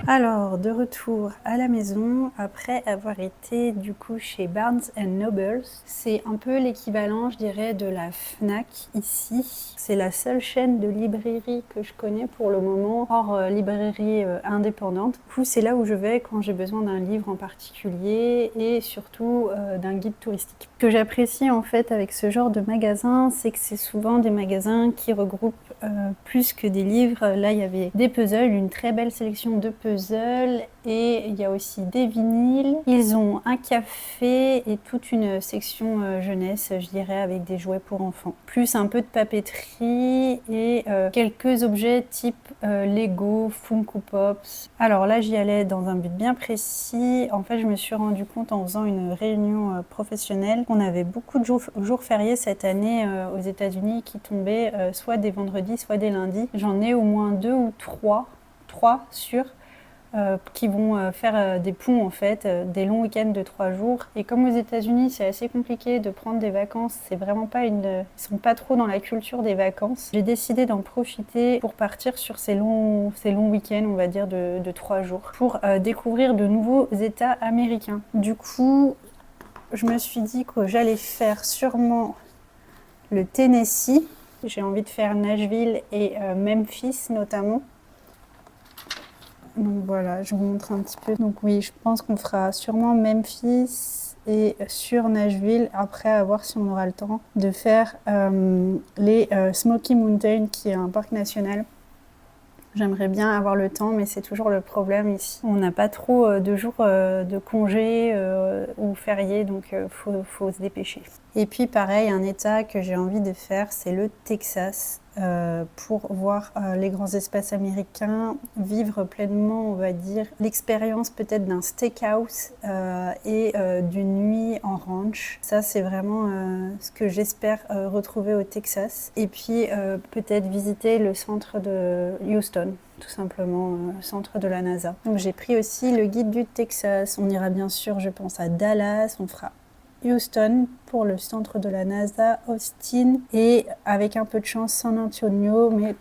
Alors, de retour à la maison, après avoir été du coup chez Barnes Noble. C'est un peu l'équivalent, je dirais, de la Fnac ici. C'est la seule chaîne de librairie que je connais pour le moment, hors librairie indépendante. Du coup, c'est là où je vais quand j'ai besoin d'un livre en particulier et surtout d'un guide touristique. Ce que j'apprécie en fait avec ce genre de magasin, c'est que c'est souvent des magasins qui regroupent plus que des livres. Là, il y avait des puzzles, une très belle sélection de puzzles et il y a aussi des vinyles. Ils ont un café et toute une section jeunesse, je dirais, avec des jouets pour enfants. Plus un peu de papeterie et quelques objets type Lego, Funko Pops. Alors là, j'y allais dans un but bien précis. En fait, je me suis rendu compte en faisant une réunion professionnelle qu'on avait beaucoup de jours fériés cette année aux États-Unis qui tombaient soit des vendredis, soit des lundis. J'en ai au moins 2 ou 3 sûrs, qui vont faire des ponts en fait, des longs week-ends de 3 jours. Et comme aux États-Unis, c'est assez compliqué de prendre des vacances, c'est vraiment pas ils sont pas trop dans la culture des vacances. J'ai décidé d'en profiter pour partir sur ces longs week-ends, on va dire de 3 jours, pour découvrir de nouveaux États américains. Du coup, je me suis dit que j'allais faire sûrement le Tennessee. J'ai envie de faire Nashville et Memphis notamment. Donc voilà, je vous montre un petit peu. Donc oui, je pense qu'on fera sûrement Memphis et sur Nashville, après à voir si on aura le temps de faire les Smoky Mountains, qui est un parc national. J'aimerais bien avoir le temps, mais c'est toujours le problème ici. On n'a pas trop de jours de congés ou fériés, donc faut se dépêcher. Et puis pareil, un état que j'ai envie de faire, c'est le Texas, pour voir les grands espaces américains, vivre pleinement, on va dire, l'expérience peut-être d'un steakhouse et d'une nuit en ranch. Ça, c'est vraiment ce que j'espère retrouver au Texas. Et puis peut-être visiter le centre de Houston, tout simplement, le centre de la NASA. Donc j'ai pris aussi le guide du Texas. On ira bien sûr, je pense, à Dallas, on fera Houston pour le centre de la NASA, Austin et avec un peu de chance San Antonio, mais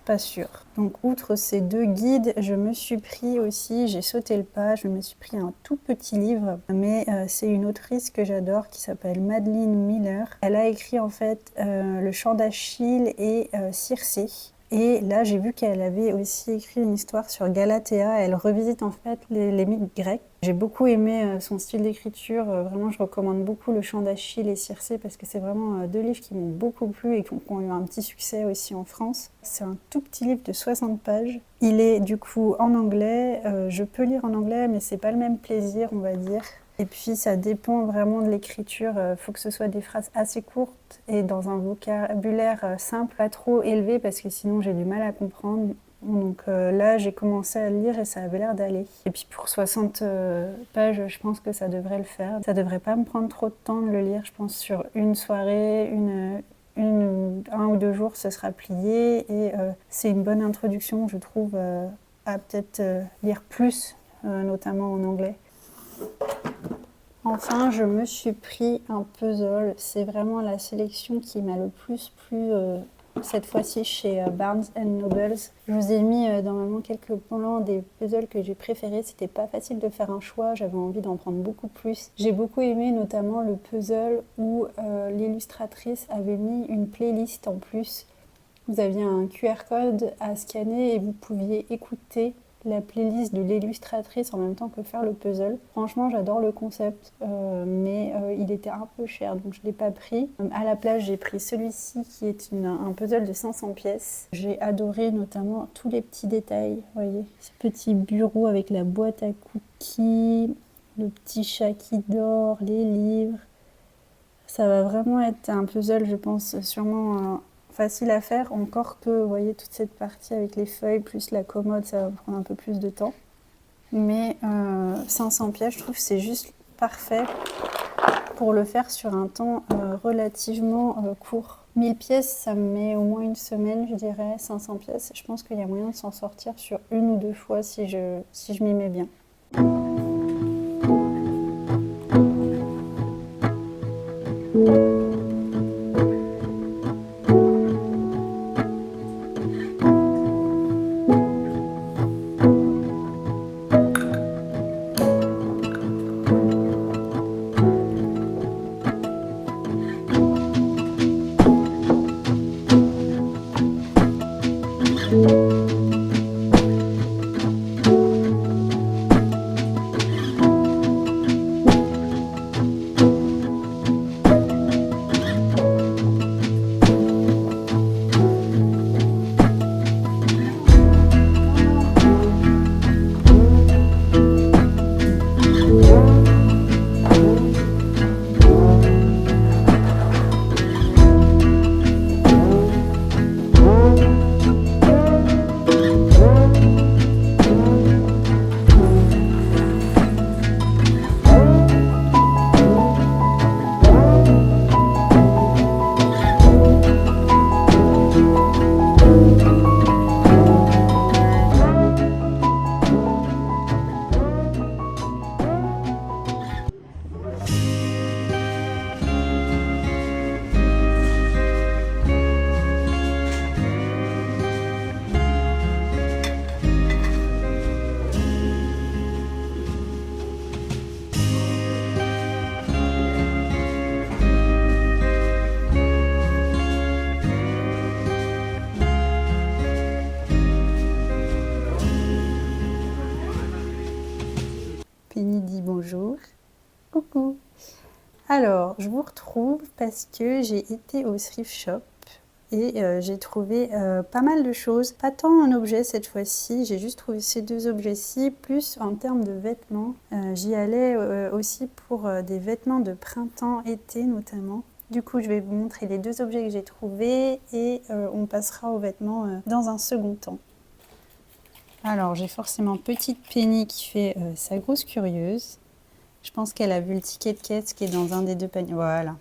pas sûr. Donc outre ces 2 guides, je me suis pris aussi, j'ai sauté le pas, je me suis pris un tout petit livre, mais c'est une autrice que j'adore qui s'appelle Madeline Miller. Elle a écrit en fait Le Chant d'Achille et Circé. Et là, j'ai vu qu'elle avait aussi écrit une histoire sur Galatea. Elle revisite en fait les mythes grecs. J'ai beaucoup aimé son style d'écriture. Vraiment, je recommande beaucoup Le Chant d'Achille et Circé parce que c'est vraiment 2 livres qui m'ont beaucoup plu et qui ont eu un petit succès aussi en France. C'est un tout petit livre de 60 pages. Il est du coup en anglais. Je peux lire en anglais, mais c'est pas le même plaisir, on va dire. Et puis ça dépend vraiment de l'écriture, faut que ce soit des phrases assez courtes et dans un vocabulaire simple, pas trop élevé parce que sinon j'ai du mal à comprendre. Donc là j'ai commencé à lire et ça avait l'air d'aller. Et puis pour 60 pages, je pense que ça devrait le faire. Ça devrait pas me prendre trop de temps de le lire, je pense sur une soirée, un ou 2 jours ce sera plié et c'est une bonne introduction je trouve à peut-être lire plus, notamment en anglais. Enfin, je me suis pris un puzzle. C'est vraiment la sélection qui m'a le plus plu cette fois-ci chez Barnes Noble. Je vous ai mis normalement quelques plans des puzzles que j'ai préférés. C'était pas facile de faire un choix, j'avais envie d'en prendre beaucoup plus. J'ai beaucoup aimé notamment le puzzle où l'illustratrice avait mis une playlist en plus. Vous aviez un QR code à scanner et vous pouviez écouter la playlist de l'illustratrice en même temps que faire le puzzle. Franchement, j'adore le concept, mais il était un peu cher, donc je ne l'ai pas pris. À la place, j'ai pris celui-ci qui est un puzzle de 500 pièces. J'ai adoré notamment tous les petits détails, vous voyez, ce petit bureau avec la boîte à cookies, le petit chat qui dort, les livres. Ça va vraiment être un puzzle, je pense, sûrement facile à faire, encore que, vous voyez, toute cette partie avec les feuilles plus la commode, ça va prendre un peu plus de temps. Mais 500 pièces, je trouve que c'est juste parfait pour le faire sur un temps relativement court. 1000 pièces, ça me met au moins une semaine, je dirais. 500 pièces, je pense qu'il y a moyen de s'en sortir sur 1 ou 2 fois si je m'y mets bien. bonjour. Coucou. Alors, je vous retrouve parce que j'ai été au thrift shop et j'ai trouvé pas mal de choses. Pas tant en objets cette fois-ci, j'ai juste trouvé ces deux objets-ci, plus en termes de vêtements. J'y allais aussi pour des vêtements de printemps-été notamment. Du coup, je vais vous montrer les deux objets que j'ai trouvés et on passera aux vêtements dans un second temps. Alors, j'ai forcément petite Penny qui fait sa grosse curieuse. Je pense qu'elle a vu le ticket de caisse qui est dans un des deux paniers. Voilà.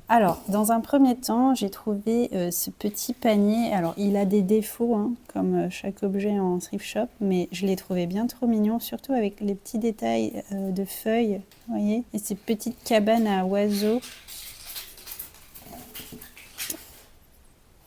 Alors, dans un premier temps, j'ai trouvé ce petit panier. Alors, il a des défauts, hein, comme chaque objet en thrift shop, mais je l'ai trouvé bien trop mignon, surtout avec les petits détails de feuilles, vous voyez, et ces petites cabanes à oiseaux.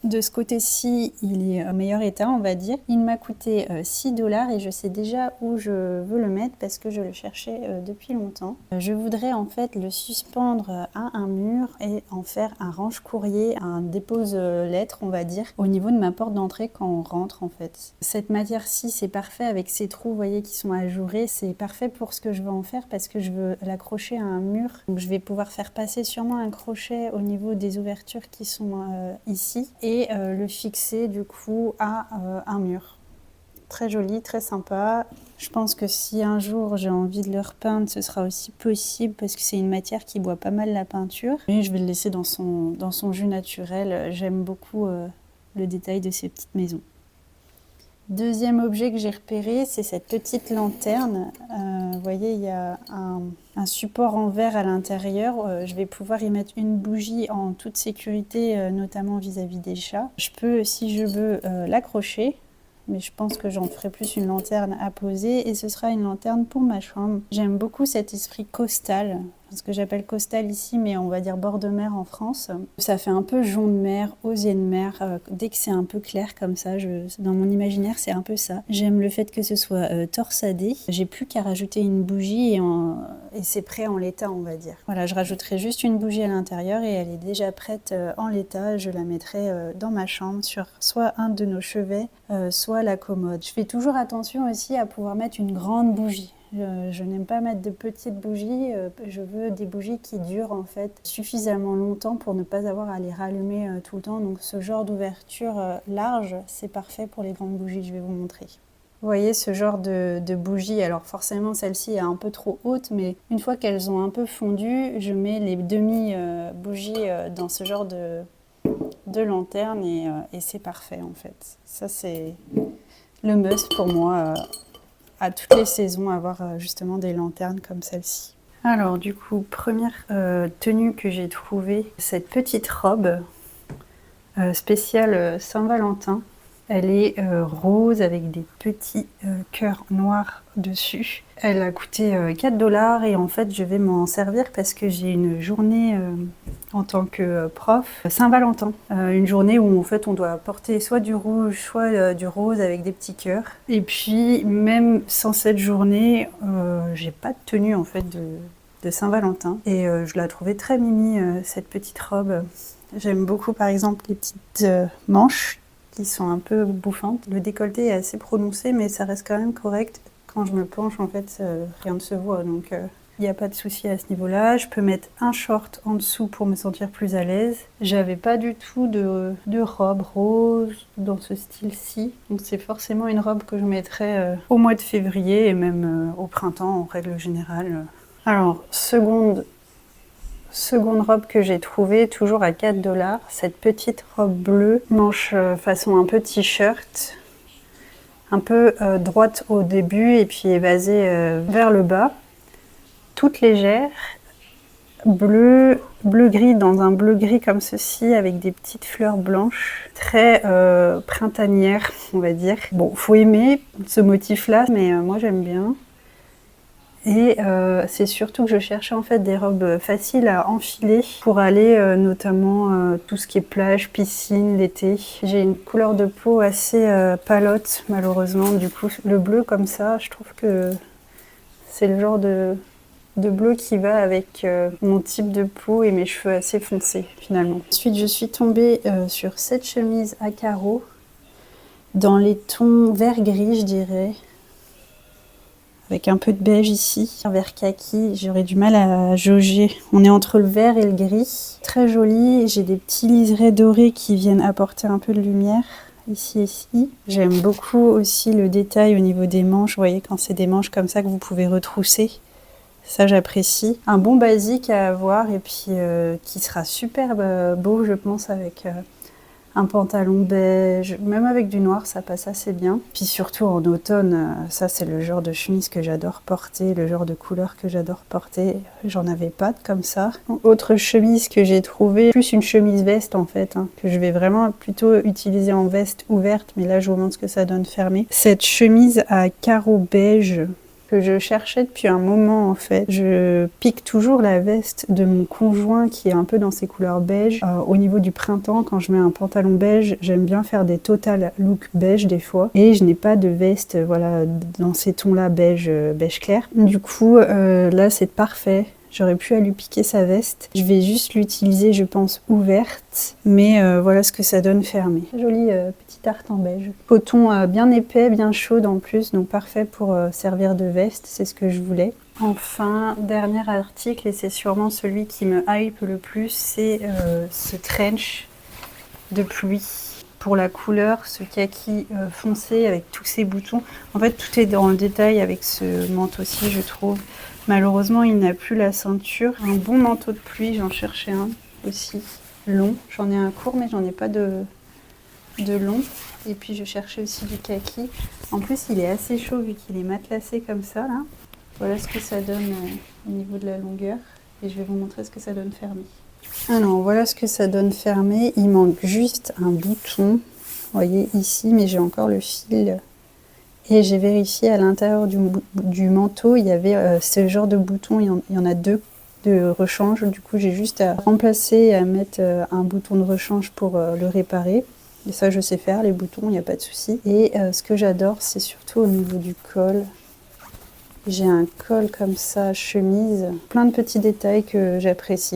De ce côté-ci, il est en meilleur état, on va dire. Il m'a coûté 6 $ et je sais déjà où je veux le mettre parce que je le cherchais depuis longtemps. Je voudrais en fait le suspendre à un mur et en faire un range-courrier, un dépose-lettres, on va dire, au niveau de ma porte d'entrée quand on rentre en fait. Cette matière-ci, c'est parfait avec ces trous, vous voyez, qui sont ajourés. C'est parfait pour ce que je veux en faire parce que je veux l'accrocher à un mur. Donc je vais pouvoir faire passer sûrement un crochet au niveau des ouvertures qui sont ici. Et le fixer du coup à un mur. Très joli, très sympa. Je pense que si un jour j'ai envie de le repeindre, ce sera aussi possible parce que c'est une matière qui boit pas mal la peinture. Et je vais le laisser dans son jus naturel. J'aime beaucoup le détail de ces petites maisons. Deuxième objet que j'ai repéré, c'est cette petite lanterne. Vous voyez, il y a un support en verre à l'intérieur. Je vais pouvoir y mettre une bougie en toute sécurité, notamment vis-à-vis des chats. Je peux, si je veux, l'accrocher, mais je pense que j'en ferai plus une lanterne à poser et ce sera une lanterne pour ma chambre. J'aime beaucoup cet esprit costal, ce que j'appelle costal ici, mais on va dire bord de mer en France. Ça fait un peu jonc de mer, osier de mer, dès que c'est un peu clair comme ça, dans mon imaginaire c'est un peu ça. J'aime le fait que ce soit torsadé. J'ai plus qu'à rajouter une bougie et c'est prêt en l'état, on va dire. Voilà, je rajouterai juste une bougie à l'intérieur et elle est déjà prête en l'état. Je la mettrai dans ma chambre sur soit un de nos chevets, soit la commode. Je fais toujours attention aussi à pouvoir mettre une grande bougie. Je n'aime pas mettre de petites bougies, je veux des bougies qui durent en fait suffisamment longtemps pour ne pas avoir à les rallumer tout le temps. Donc ce genre d'ouverture large, c'est parfait pour les grandes bougies, je vais vous montrer. Vous voyez ce genre de bougie, alors forcément celle-ci est un peu trop haute, mais une fois qu'elles ont un peu fondu, je mets les demi-bougies dans ce genre de lanterne et c'est parfait en fait. Ça c'est le must pour moi. À toutes les saisons, avoir justement des lanternes comme celle-ci. Alors du coup, première tenue que j'ai trouvée, cette petite robe spéciale Saint-Valentin. Elle est rose avec des petits cœurs noirs dessus. Elle a coûté 4 $ et en fait je vais m'en servir parce que j'ai une journée en tant que prof Saint-Valentin. Une journée où en fait on doit porter soit du rouge, soit du rose avec des petits cœurs. Et puis même sans cette journée, j'ai pas de tenue en fait de Saint-Valentin. Et je la trouvais très mimi cette petite robe. J'aime beaucoup par exemple les petites manches qui sont un peu bouffantes. Le décolleté est assez prononcé, mais ça reste quand même correct. Quand je me penche, en fait, rien ne se voit, donc il n'y a pas de souci à ce niveau-là. Je peux mettre un short en dessous pour me sentir plus à l'aise. J'avais pas du tout de robe rose dans ce style-ci, donc c'est forcément une robe que je mettrais au mois de février et même au printemps en règle générale. Alors, seconde robe que j'ai trouvée, toujours à 4 $, cette petite robe bleue, manche façon un peu t-shirt, un peu droite au début et puis évasée vers le bas, toute légère, bleu-gris dans un bleu-gris comme ceci avec des petites fleurs blanches, très printanière on va dire. Bon, faut aimer ce motif-là, mais moi j'aime bien. Et c'est surtout que je cherchais en fait des robes faciles à enfiler pour aller notamment tout ce qui est plage, piscine, l'été. J'ai une couleur de peau assez palote malheureusement, du coup le bleu comme ça, je trouve que c'est le genre de bleu qui va avec mon type de peau et mes cheveux assez foncés finalement. Ensuite je suis tombée sur cette chemise à carreaux dans les tons vert gris je dirais. avec un peu de beige ici. Un vert kaki, j'aurais du mal à jauger. On est entre le vert et le gris. Très joli. J'ai des petits liserés dorés qui viennent apporter un peu de lumière. Ici et ici. J'aime beaucoup aussi le détail au niveau des manches. Vous voyez, quand c'est des manches comme ça que vous pouvez retrousser. Ça, j'apprécie. Un bon basique à avoir et puis qui sera super beau, je pense, avec un pantalon beige, même avec du noir, ça passe assez bien. Puis surtout en automne, ça c'est le genre de chemise que j'adore porter, le genre de couleur que j'adore porter. J'en avais pas de comme ça. Autre chemise que j'ai trouvée, plus une chemise veste en fait, hein, que je vais vraiment plutôt utiliser en veste ouverte, mais là je vous montre ce que ça donne fermée. Cette chemise à carreaux beige, que je cherchais depuis un moment en fait. Je pique toujours la veste de mon conjoint qui est un peu dans ces couleurs beige. Au niveau du printemps, quand je mets un pantalon beige, j'aime bien faire des total look beige des fois. Et je n'ai pas de veste voilà, dans ces tons-là beige, beige clair. Du coup, là c'est parfait. J'aurais pu à lui piquer sa veste. Je vais juste l'utiliser, je pense, ouverte. Mais voilà ce que ça donne fermé. Jolie petite tarte en beige. Coton bien épais, bien chaud en plus. Donc parfait pour servir de veste. C'est ce que je voulais. Enfin, dernier article, et c'est sûrement celui qui me hype le plus, c'est ce trench de pluie. Pour la couleur, ce kaki foncé avec tous ces boutons. En fait, tout est dans le détail avec ce manteau-ci, je trouve. Malheureusement, il n'a plus la ceinture. Un bon manteau de pluie, j'en cherchais un aussi long. J'en ai un court, mais j'en ai pas de long. Et puis, je cherchais aussi du kaki. En plus, il est assez chaud vu qu'il est matelassé comme ça, là. Voilà ce que ça donne au niveau de la longueur. Et je vais vous montrer ce que ça donne fermé. Alors, voilà ce que ça donne fermé. Il manque juste un bouton. Vous voyez ici, mais j'ai encore le fil. Et j'ai vérifié à l'intérieur du manteau, il y avait ce genre de bouton, il y en a deux de rechange. Du coup, j'ai juste à remplacer et à mettre un bouton de rechange pour le réparer. Et ça, je sais faire, les boutons, il n'y a pas de souci. Et ce que j'adore, c'est surtout au niveau du col. J'ai un col comme ça, chemise, plein de petits détails que j'apprécie.